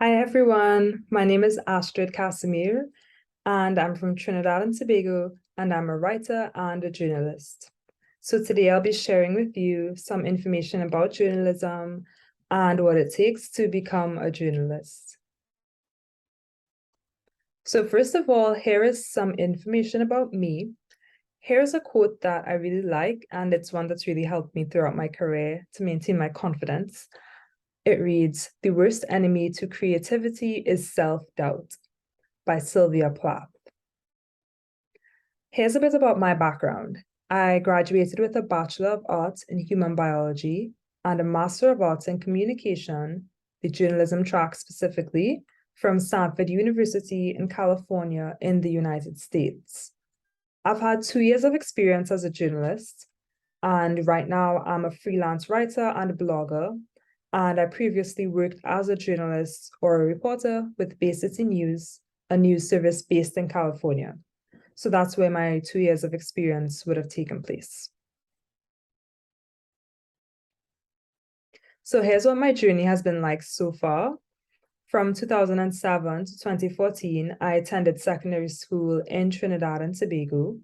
Hi everyone, my name is Astrid Casimire and I'm from Trinidad and Tobago and I'm a writer and a journalist. So today I'll be sharing with you some information about journalism and what it takes to become a journalist. So first of all, here is some information about me. Here's a quote that I really like, and it's one that's really helped me throughout my career to maintain my confidence. It reads, "The worst enemy to creativity is self-doubt," by Sylvia Plath. Here's a bit about my background. I graduated with a Bachelor of Arts in Human Biology and a Master of Arts in Communication, the journalism track specifically, from Stanford University in California in the United States. I've had 2 years of experience as a journalist, and right now I'm a freelance writer and a blogger. And I previously worked as a journalist or a reporter with Bay City News, a news service based in California. So that's where my 2 years of experience would have taken place. So here's what my journey has been like so far. From 2007 to 2014, I attended secondary school in Trinidad and Tobago.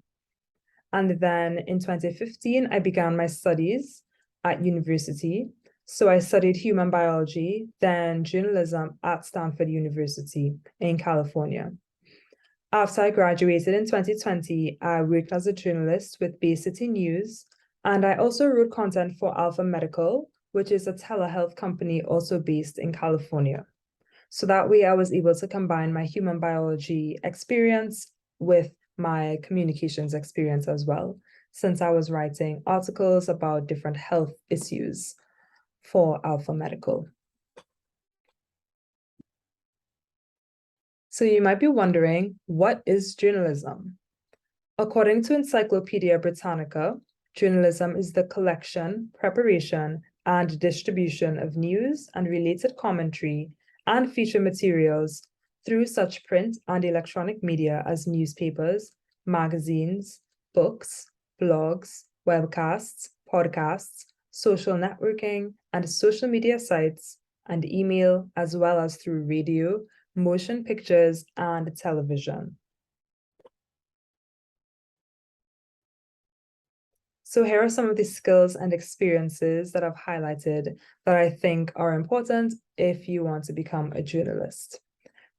And then in 2015, I began my studies at university. So I studied human biology, then journalism at Stanford University in California. After I graduated in 2020, I worked as a journalist with Bay City News, and I also wrote content for Alpha Medical, which is a telehealth company also based in California. So that way I was able to combine my human biology experience with my communications experience as well, since I was writing articles about different health issues for Alpha Medical. So you might be wondering, what is journalism? According to Encyclopedia Britannica, journalism is the collection, preparation, and distribution of news and related commentary and feature materials through such print and electronic media as newspapers, magazines, books, blogs, webcasts, podcasts, social networking, and social media sites, and email, as well as through radio, motion pictures, and television. So here are some of the skills and experiences that I've highlighted that I think are important if you want to become a journalist.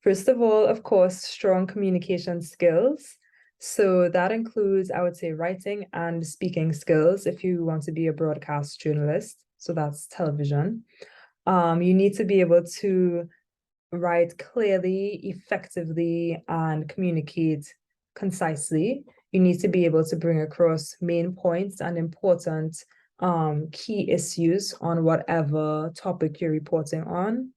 First of all, of course, strong communication skills. So that includes, I would say, writing and speaking skills if you want to be a broadcast journalist. So that's television. You need to be able to write clearly, effectively, and communicate concisely. You need to be able to bring across main points and important key issues on whatever topic you're reporting on.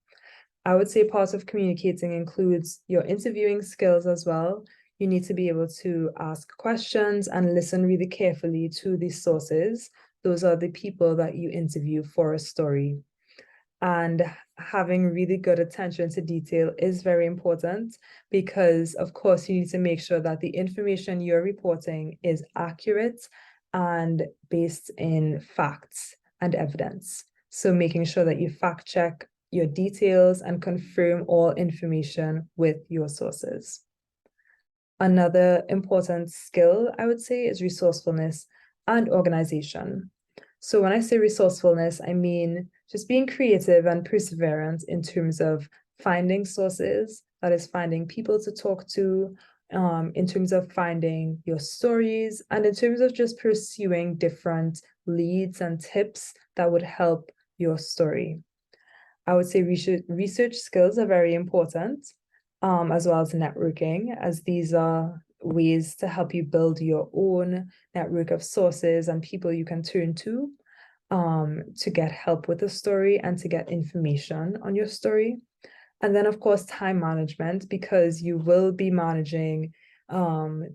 I would say part of communicating includes your interviewing skills as well. You need to be able to ask questions and listen really carefully to the sources. Those are the people that you interview for a story. And having really good attention to detail is very important because, of course, you need to make sure that the information you're reporting is accurate and based in facts and evidence. So making sure that you fact check your details and confirm all information with your sources. Another important skill, I would say, is resourcefulness and organization. So when I say resourcefulness, I mean just being creative and perseverant in terms of finding sources, that is finding people to talk to, in terms of finding your stories, and in terms of just pursuing different leads and tips that would help your story. I would say research skills are very important, as well as networking, as these are ways to help you build your own network of sources and people you can turn to get help with the story and to get information on your story. And then, of course, time management, because you will be managing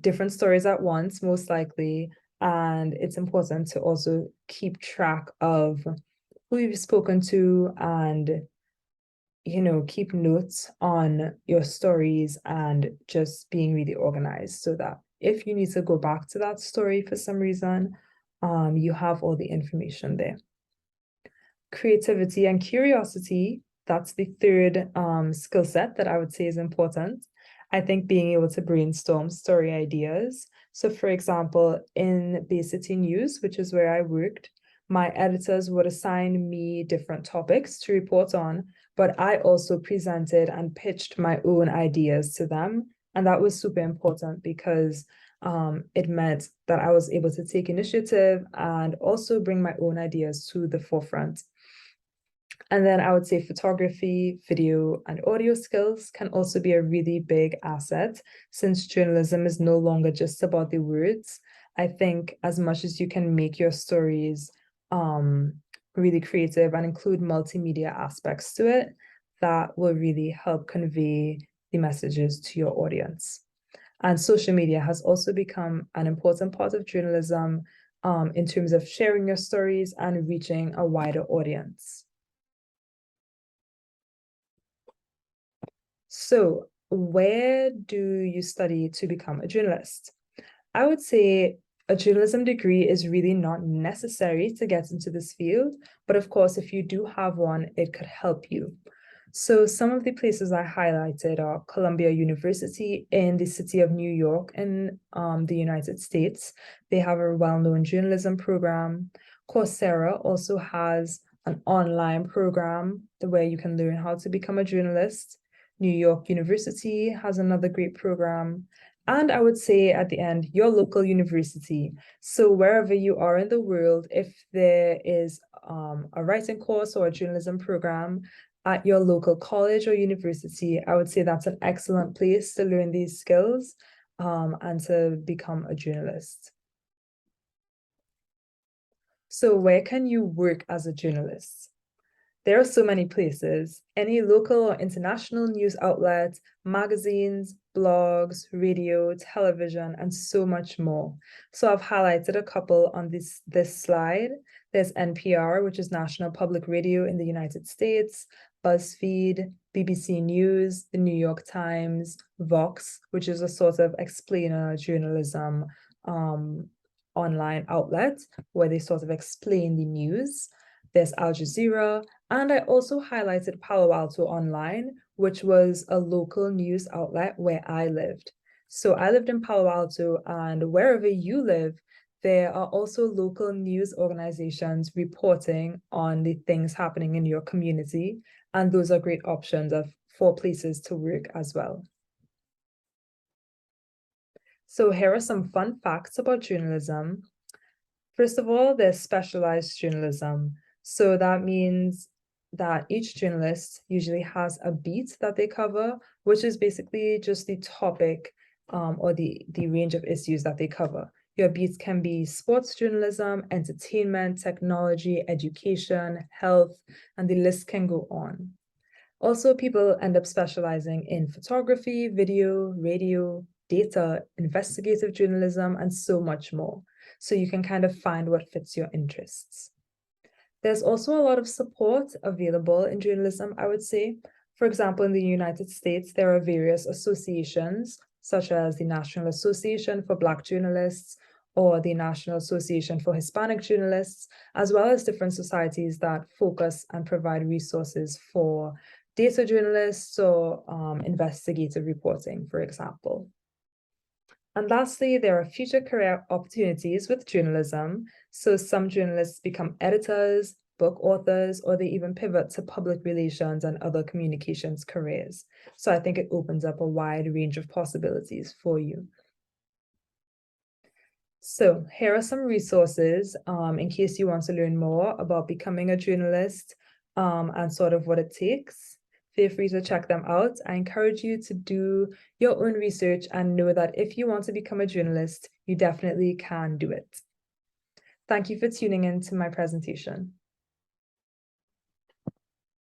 different stories at once, most likely. And it's important to also keep track of who you've spoken to and keep notes on your stories and just being really organized so that if you need to go back to that story for some reason, you have all the information there. Creativity and curiosity, that's the third skill set that I would say is important. I think being able to brainstorm story ideas. So for example, in Bay City News, which is where I worked, my editors would assign me different topics to report on, but I also presented and pitched my own ideas to them. And that was super important because it meant that I was able to take initiative and also bring my own ideas to the forefront. And then I would say photography, video, and audio skills can also be a really big asset since journalism is no longer just about the words. I think as much as you can make your stories really creative and include multimedia aspects to it, that will really help convey the messages to your audience. And social media has also become an important part of journalism in terms of sharing your stories and reaching a wider audience. So, where do you study to become a journalist? I would say a journalism degree is really not necessary to get into this field, but of course, if you do have one, it could help you. So some of the places I highlighted are Columbia University in the city of New York in the United States. They have a well-known journalism program. Coursera also has an online program where you can learn how to become a journalist. New York University has another great program. And I would say at the end, your local university. So wherever you are in the world, if there is a writing course or a journalism program at your local college or university, I would say that's an excellent place to learn these skills and to become a journalist. So where can you work as a journalist? There are so many places, any local or international news outlets, magazines, blogs, radio, television, and so much more. So I've highlighted a couple on this slide. There's NPR, which is National Public Radio in the United States, BuzzFeed, BBC News, the New York Times, Vox, which is a sort of explainer journalism online outlet where they sort of explain the news. There's Al Jazeera, and I also highlighted Palo Alto Online, which was a local news outlet where I lived. So I lived in Palo Alto, and wherever you live, there are also local news organizations reporting on the things happening in your community, and those are great options for places to work as well. So here are some fun facts about journalism. First of all, there's specialized journalism. So that means that each journalist usually has a beat that they cover, which is basically just the topic or the range of issues that they cover. Your beats can be sports journalism, entertainment, technology, education, health, and the list can go on. Also, people end up specializing in photography, video, radio, data, investigative journalism, and so much more. So you can kind of find what fits your interests. There's also a lot of support available in journalism, I would say. For example, in the United States, there are various associations, such as the National Association for Black Journalists or the National Association for Hispanic Journalists, as well as different societies that focus and provide resources for data journalists or investigative reporting, for example. And lastly, there are future career opportunities with journalism. So some journalists become editors, book authors, or they even pivot to public relations and other communications careers. So I think it opens up a wide range of possibilities for you. So here are some resources in case you want to learn more about becoming a journalist and sort of what it takes. Feel free to check them out. I encourage you to do your own research and know that if you want to become a journalist, you definitely can do it. Thank you for tuning in to my presentation.